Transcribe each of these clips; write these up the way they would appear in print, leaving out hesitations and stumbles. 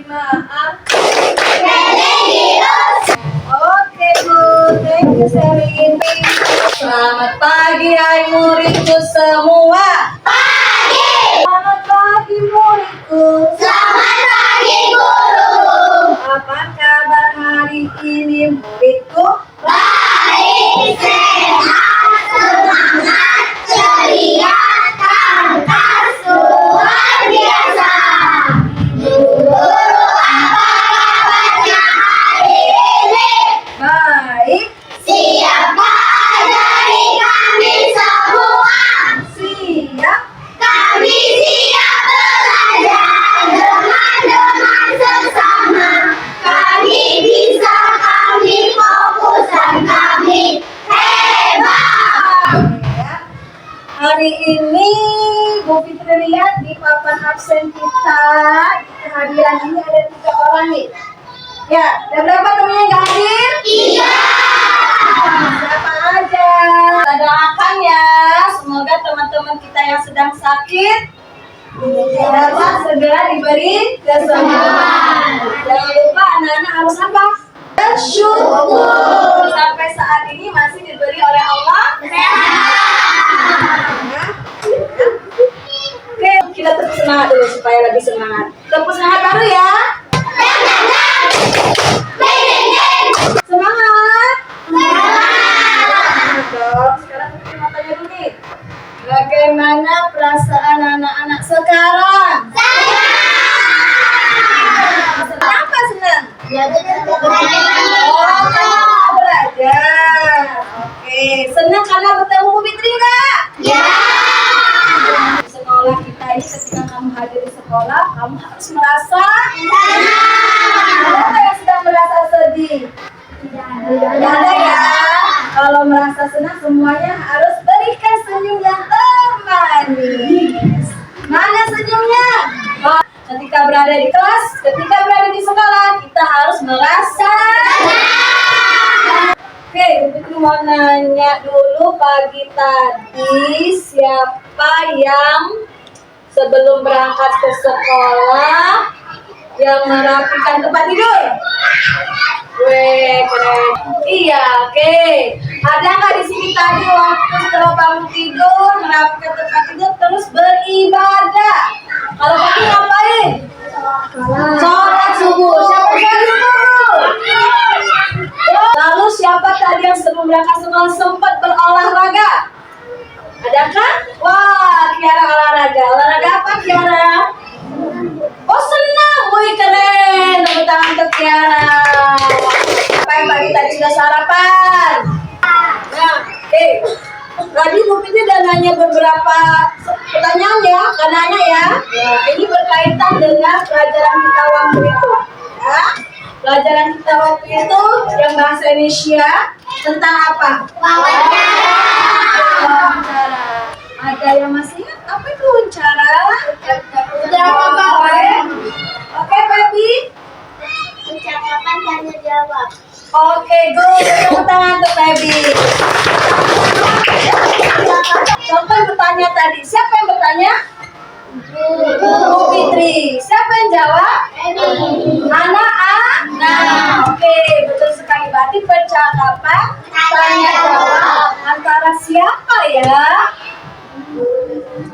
Maaf. Oke Bu, thank you sharing. Selamat pagi hai muridku semua. Selamat pagi muridku. Selamat pagi guru. Apa kabar hari ini muridku? Baik, sehat, semangat, ceria, tangkas, luar biasa. Guru, apa kabarnya hari ini? Baik. Siapa dari kami semua? Siap. Kami siap belajar dengan sesama. Kami bisa, kami fokus dan kami hebat. Ya. Hari ini Bu Fitri lihat di papan absen kita kehadiran ini ada 3 orang nih. Ya, ada berapa temennya yang gak hadir? Iya. Siapa aja? Kita doakan ya, semoga teman-teman kita yang sedang sakit dapat segera diberi kesembuhan. Jangan lupa anak-anak harus apa? Bersyukur. Sampai saat ini masih diberi oleh Allah. Oke, kita tepuk semangat dulu supaya lebih semangat. Tepuk semangat baru ya. Semangat. Dong, sekarang kita matanya dulu nih. Bagaimana perasaan anak-anak sekarang? Senang apa senang? Oh, belajar. Oke, senang karena bertemu Bu Fitri nggak? Ya. Di sekolah kita ini ketika kamu hadir di sekolah, kamu harus merasa ada nggak yang sedang merasa sedih? Tidak ada ya. Kalau merasa senang semuanya harus berikan senyum yang termanis. Mana senyumnya? Oh, ketika berada di kelas, ketika berada di sekolah, kita harus merasa. Oke, Fitri mau nanya dulu pagi tadi siapa yang sebelum berangkat ke sekolah yang merapikan tempat tidur? Weh, keren. Iya, oke. Ada nggak di sini tadi waktu setelah bangun tidur merapikan tempat tidur terus beribadah? Kalau kamu ngapain? Sholat subuh. Siapa yang subuh? Lalu siapa tadi yang sebelum berangkat sekolah sempat berolahraga? Adakah? Wah, Kiara olahraga. Olahraga apa Kiara? Oh senang, wih keren. Tepuk tangan untuk Kiara. Apa yang pagi tadi sudah sarapan? Nah, tadi Bu Fitri udah nanya beberapa pertanyaan ya, kan nanya ya. Ini berkaitan dengan pelajaran kita waktu itu. Ya. Pelajaran kita waktu itu yang bahasa Indonesia tentang apa? Wawancara. Ada yang masih ingat apa itu wawancara? Oke, Baby. Ucapan tanya jawab. Oke, good. Tepuk tangan untuk Baby. Contoh yang bertanya tadi. Siapa yang bertanya? Bu Fitri. Siapa yang jawab? Anak A. Oke, betul sekali. Berarti percakapan tanya jawab antara siapa ya?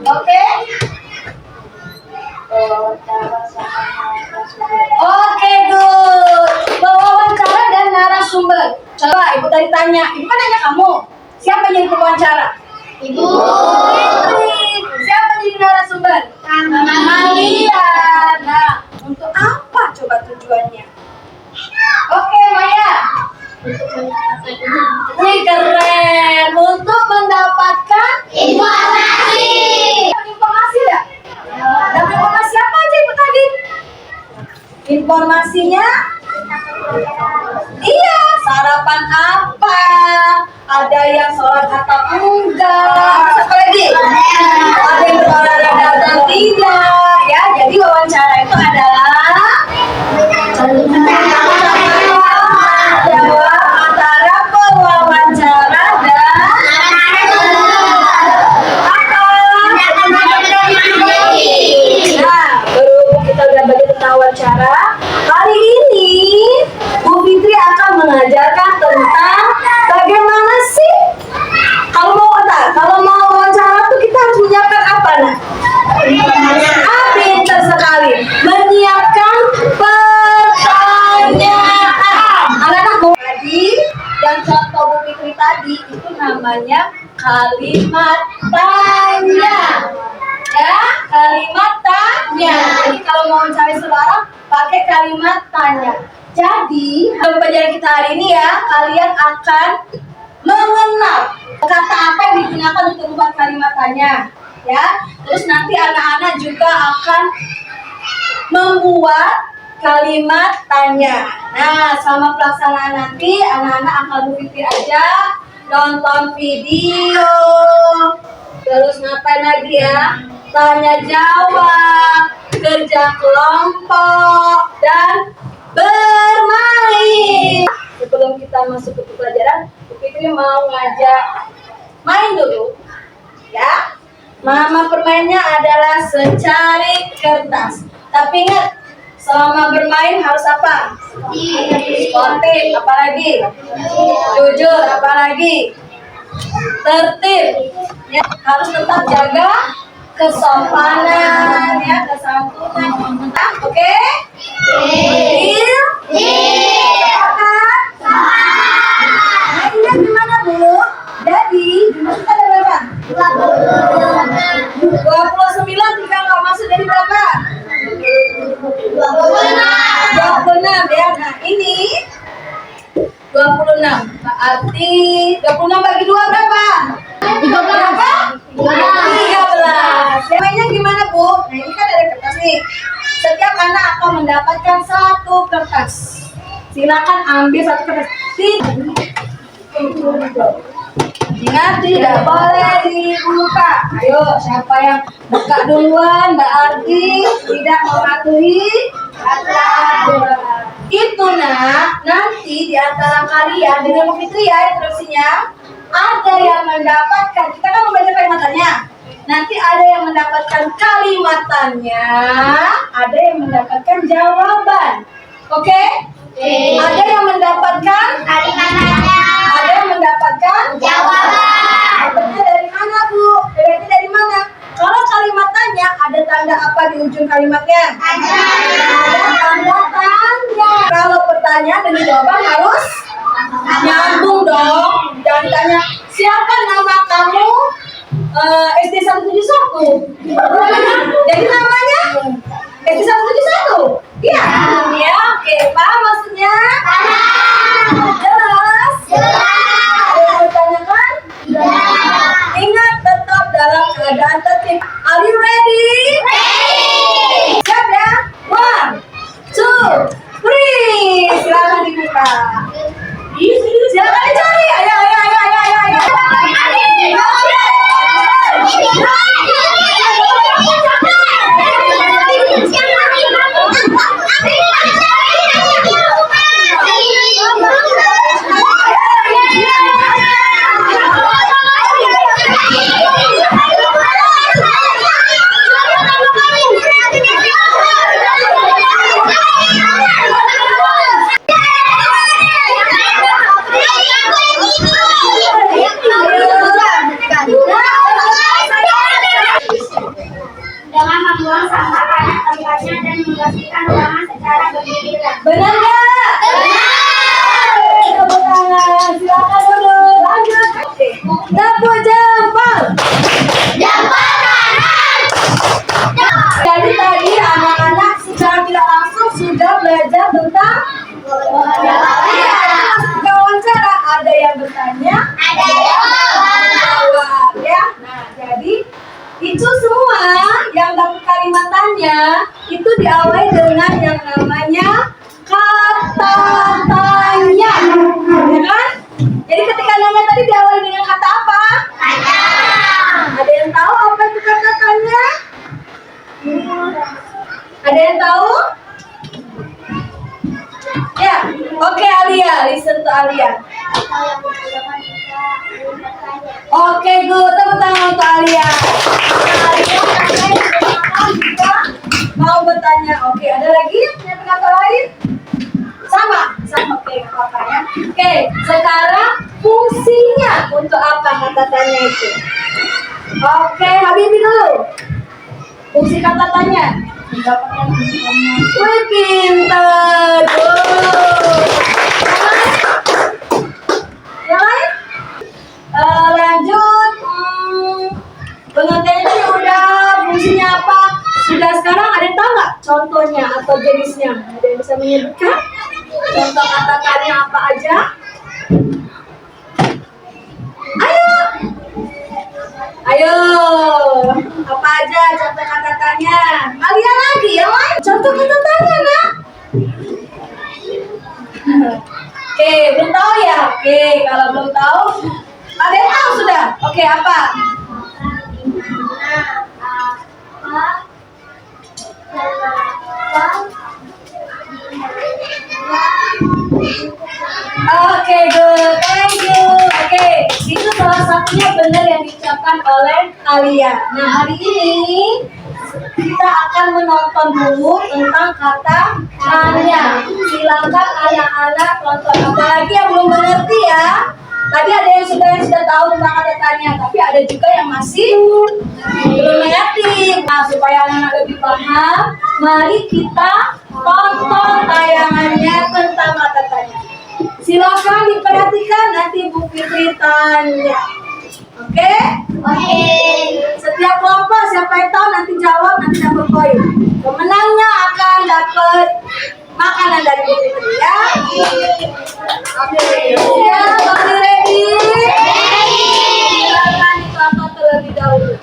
Oke. Oke, good. Wawancara dan narasumber. Coba Ibu tadi tanya. Ibu kan nanya kamu. Siapa yang jadi pewawancara? Ibu. Siapa jadi narasumber? Malia. Nah, untuk apa coba tujuannya? Oke, Maya. Wih, keren. Untuk mendapatkan Informasi. informasi ya? Dapat informasi apa aja Ibu tadi? Informasinya? Iya, sarapan apa? Ada yang sholat atau enggak? Apa lagi? Ada yang berolahraga atau tidak? Ya, jadi wawancara itu adalah jawab antara pewawancara dan apa? Nah, berhubung kita udah bagi tentang wawancara, mengajarkan tentang bagaimana sih kalau mau wawancara tuh kita harus menyiapkan apa nah? Pintar sekali. Menyiapkan pertanyaan. Anak-anak mau tadi yang contoh Bu Fikri tadi itu namanya kalimat tanya. Ya, kalimat tanya. Jadi kalau mau mencari seseorang pakai kalimat tanya. Jadi, dalam pelajaran kita hari ini ya, kalian akan mengenal kata apa yang digunakan untuk membuat kalimat tanya. Ya, terus nanti anak-anak juga akan membuat kalimat tanya. Nah, selama pelaksanaan nanti anak-anak akan berpikir aja, nonton video, terus ngapain lagi ya? Tanya jawab, kerja kelompok, dan bermain. Sebelum kita masuk ke pelajaran, Bu Fikri mau ngajak main dulu, ya. Mama permainnya adalah secari kertas. Tapi ingat, selama bermain harus apa? Sportif, apalagi? Jujur, apalagi? Tertib. Ya, harus tetap jaga kesopanan, ya, kesantunan. Oke? Deal? Mainnya gimana, Bu? Jadi, jumlah kita ada berapa? 29 tinggal nggak masuk dari berapa? 26 ya. Nah ini 26. Berarti 26 bagi 2 berapa? 13. Mainnya gimana, Bu? Nah ini kan ada kertas nih. Setiap anak akan mendapatkan satu kertas. Silakan ambil satu kertas. Ingat, tidak boleh dibuka. Ayo, siapa yang buka duluan berarti tidak mematuhi aturan. Itu nak, nanti di antara kalian dengan Bu Fikri ya instruksinya, ada yang mendapatkan, kita kan membaca kalimatannya. Nanti ada yang mendapatkan kalimatannya, ada yang mendapatkan jawaban. Oke? Ada yang mendapatkan Kalimatannya. ada yang mendapatkan Jawaban. Dapatnya dari mana, Bu? Dapatnya dari mana? Kalau kalimatannya ada tanda apa di ujung kalimatnya? Ada. Ada tanda tanya. Kalau pertanyaan dan jawaban harus nyambung dong. Jangan ditanya, siapa nama kamu? SD 171. Jadi namanya SD 171. Iya. Ya, oke. Paham maksudnya? Jelas? Ada yang bertanyakan? Ingat, tetap dalam keadaan tertib. Are you ready? Siap ya? 1, 2, 3. Silakan dibuka. Silakan dicari. Ayo. Dengan membuang sampah pada tempatnya dan membersihkan ruangan secara bergiliran. Benar nggak? Tepuk tangan. Silakan dulu. Lanjut. Tepuk jempol. Jadi tadi anak-anak secara tidak langsung sudah belajar tentang wawancara. Ada yang bertanya, Ada jawaban. ya. Nah, jadi itu semua yang dapat kalimatannya itu diawali dengan yang namanya kata tanya, ya kan? Jadi ketika nanya tadi diawali dengan kata apa? Ada yang tahu apa itu kata tanya? Ada yang tahu? Ya, oke Alia, listen to Alia. Oke, good. Tepuk tangan untuk Alia. Alia juga mau bertanya. Oke, ada lagi yang punya pendapat lain? Sama. Oke, apa ya? Oke, sekarang fungsinya untuk apa kata tanya itu? Oke, Habibie dulu. Fungsi kata tanya. Wih, pintar. Yang lain? Lanjut. Pengertiannya udah, fungsinya apa? Sudah, sekarang ada yang tahu nggak contohnya atau jenisnya? Ada yang bisa menyebutkan? Contoh kata tanya apa aja? Ayo. Ayo. Apa aja contoh kata tanya? Kalian lagi yang lain. Contoh kata tanya, nak. Oke, belum tahu ya? Oke, kalau belum tahu, ada yang tahu sudah? Oke, apa? Oke, good, thank you. Oke, itu salah satunya benar yang diucapkan oleh Alia. Nah, hari ini kita akan menonton dulu tentang kata tanya. Silakan anak-anak tonton, apalagi yang belum mengerti ya. Tadi ada yang sudah tahu tentang kata tanya, tapi ada juga yang masih belum mengerti. Nah, supaya anak-anak lebih paham, mari kita tonton tayangannya tentang kata tanya. Silakan diperhatikan, nanti Bu Fitri tanya. Oke? Oke. Setiap kelompok siapa yang tahu nanti jawab, nanti dapat poin. Pemenangnya akan dapat makanan dari Bu Fitri ya. Oke, siap, oke, ready? Silakan ditonton terlebih dahulu.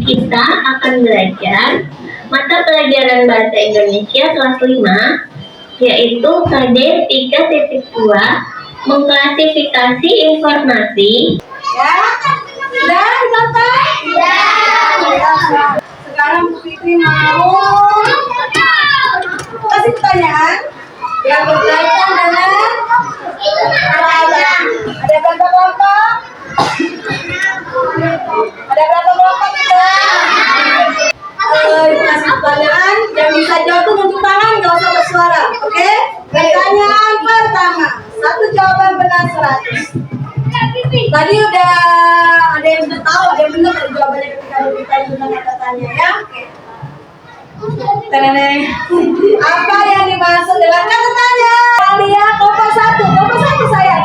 Kita akan belajar mata pelajaran Bahasa Indonesia kelas 5, yaitu KD 3.2, mengklasifikasi informasi. Ya, sudah ditonton? Sudah. Sekarang Bu Fitri mau kasih pertanyaan yang berkaitan dengan ada berapa kelompok? Ada berapa kelompok kita? Kasih pertanyaan yang bisa jawab tuh nunjuk tangan, nggak usah bersuara, oke? Pertanyaan pertama, satu jawaban benar 100. Tadi udah ada yang sudah tahu, ada yang benar dari jawabannya ketika ditanya tentang kata tanya ya. Teneng. Apa yang dimaksud dengan kata tanya? Kalian kompas satu saya.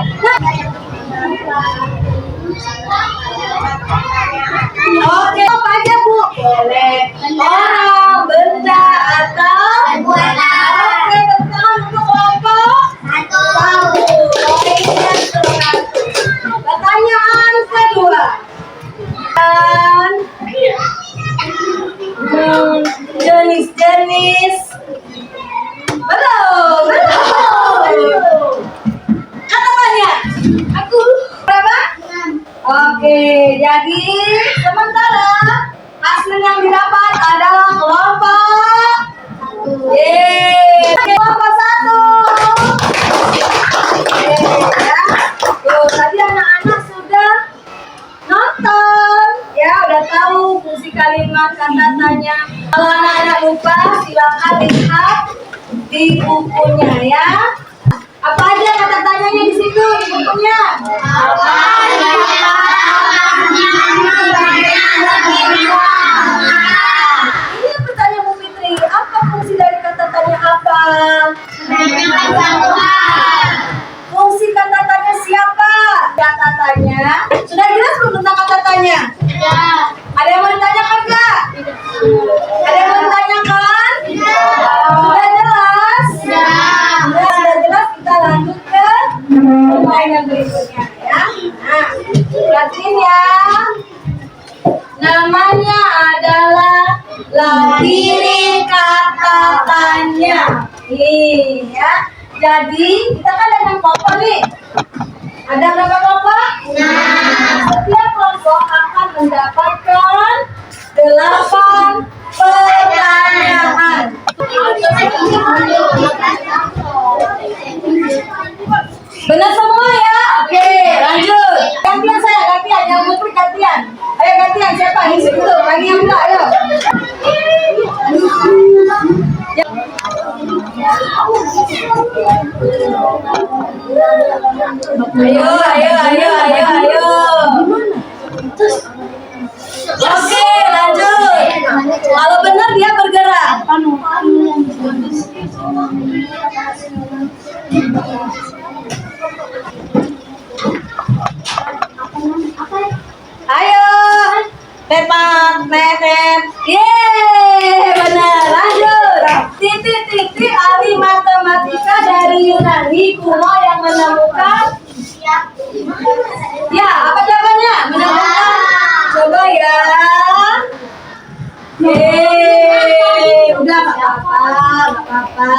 Oke, apa aja Bu? Boleh. Orang, benda, atau Buatan. Oke, teman untuk kelompok. Satu. Poinnya 100. Pertanyaan kedua. Jenis-jenis. Belum. Kata tanya. Aku berapa? Oke, jadi sementara hasil yang didapat adalah kelompok. Kelompok 1. Ya. Tuh, tadi anak-anak sudah nonton, ya udah tahu fungsi kalimat kata tanya. Kalau anak-anak lupa, silakan lihat di bukunya ya. Apa aja kata tanyanya di situ di bukunya? Ini pertanyaan Bu Fitri. Apa fungsi dari kata tanya apa? Fungsi kata tanya siapa? Kata tanya. Sudah jelas belum tentang kata tanya? Ada yang mau ditanyakan nggak? Ada yang mau ditanyakan? Sudah jelas? Sudah jelas, kita lanjut ke pertanyaan berikutnya ya. Nah, perhatiin ya. Namanya adalah labirin kata tanya. Nih ya. Jadi kita kan ada 6 kelompok nih. Ada berapa kelompok? Setiap kelompok akan mendapatkan 8 pertanyaan. Benar semua ya? Oke, lanjut. Gantian saya, gantian. Yang Putri gantian. Ayo gantian, siapa? Di situ, lagi yang enggak, ayo. Ayo, ayo, ayo, ayo, ayo. Oke, lanjut. Kalau benar dia bergerak. Ayo. Tepat, tetet. Yeay, benar. Lanjut. Titik-titik ahli matematika dari Yunani kuno yang menemukan. Ya, apa jawabannya? Menemukan. Coba ya. Yeay, udah nggak apa-apa,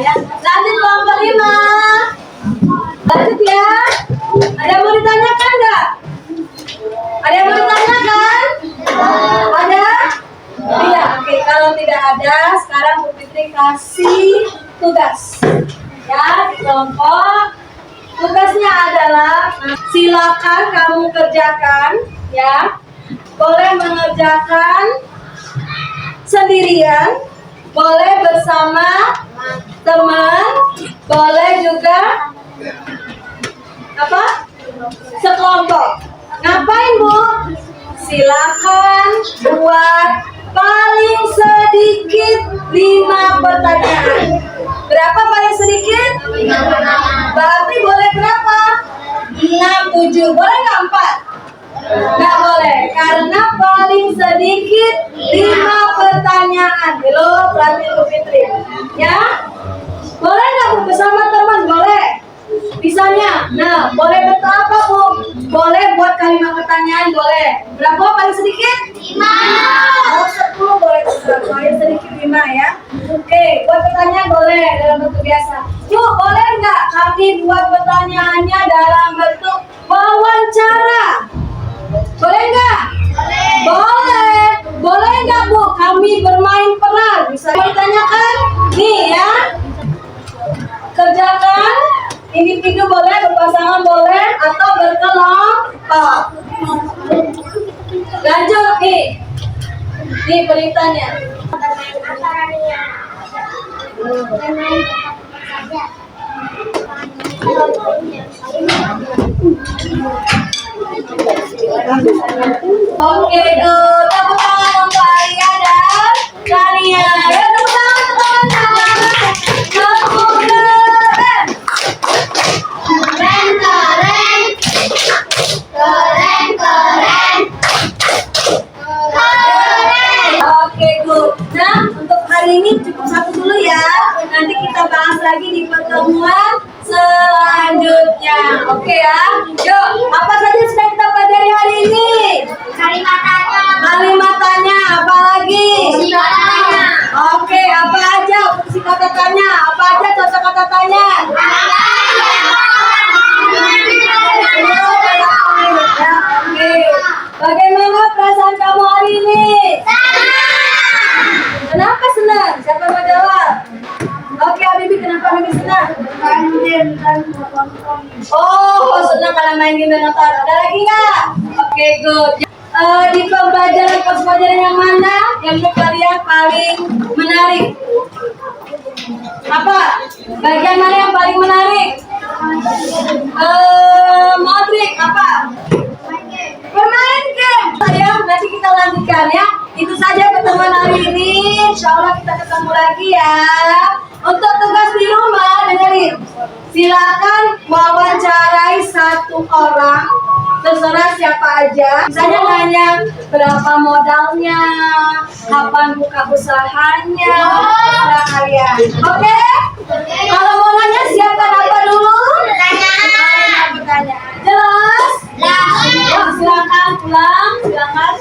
ya. Lanjut kelompok 5. Lanjut ya. Ada yang mau ditanyakan nggak? Ada yang mau ditanyakan? Ada? Tidak. Oke, kalau tidak ada, sekarang Bu Fitri kasih tugas. Ya, di kelompok. Tugasnya adalah silakan kamu kerjakan, ya. Boleh mengerjakan sendirian, boleh bersama teman, boleh juga apa? Sekelompok. Ngapain, Bu? Silakan buat paling sedikit 5 pertanyaan. Berapa paling sedikit? 5. Berarti boleh berapa? 6, 7. Boleh nggak 4? Nggak boleh, karena paling sedikit 5 pertanyaan. Halo, perhatian Bu Fitri. Ya? Boleh nggak Bu bersama teman? Boleh. Bisanya, nah boleh betul apa Bu? Boleh buat kalimat pertanyaan, boleh. Berapa paling sedikit? 5. Oh, 10 boleh besar, paling sedikit 5 ya. Oke, buat pertanyaan boleh dalam bentuk biasa. Bu, boleh nggak kami buat pertanyaannya dalam bentuk wawancara? Boleh nggak? Boleh. Boleh nggak Bu? Kami bermain peran. Bisa ditanyakan? Nih ya. Kerjakan. Individu boleh, berpasangan boleh, atau berkelompok. Lanjut nih. Nih beritanya. Oke, tepuk tangan untuk Alia dan Tania. Ya, tepuk tangan untuk teman-teman. Tepuk keren. Keren, keren. Keren, keren. Keren. Oke, good. Nah, untuk hari ini cukup satu dulu ya. Nanti kita bahas lagi di pertemuan selanjutnya. Oke ya. Yuk, apa saja yang sudah kita pelajari hari ini? Kalimatanya. Kalimatanya, apa lagi? Singkatannya. Oke, apa aja fungsi kata tanya? Apa aja contoh kata tanya? Ya, oke. Bagaimana perasaan kamu hari ini? Kenapa senang? Siapa mau jawab? Oke, Habibi, kenapa Habibi senang? Oh, senang kalau main game dan nonton. Ada lagi nggak? Oke, good. Di pembelajaran yang mana yang menurut kalian paling menarik? Apa? Bagian mana yang paling menarik? Modric, apa? Bermain game. Ya, nanti kita lanjutkan ya. Itu saja pertemuan hari ini. Insya Allah kita ketemu lagi ya. Untuk tugas di rumah, dengerin. Silakan wawancarai 1 orang, terserah siapa aja. Misalnya nanya berapa modalnya, kapan buka usahanya, terserah kalian. Oke? Kalau mau nanya siapkan apa dulu? Pertanyaan. Jelas? Silakan pulang. Silakan.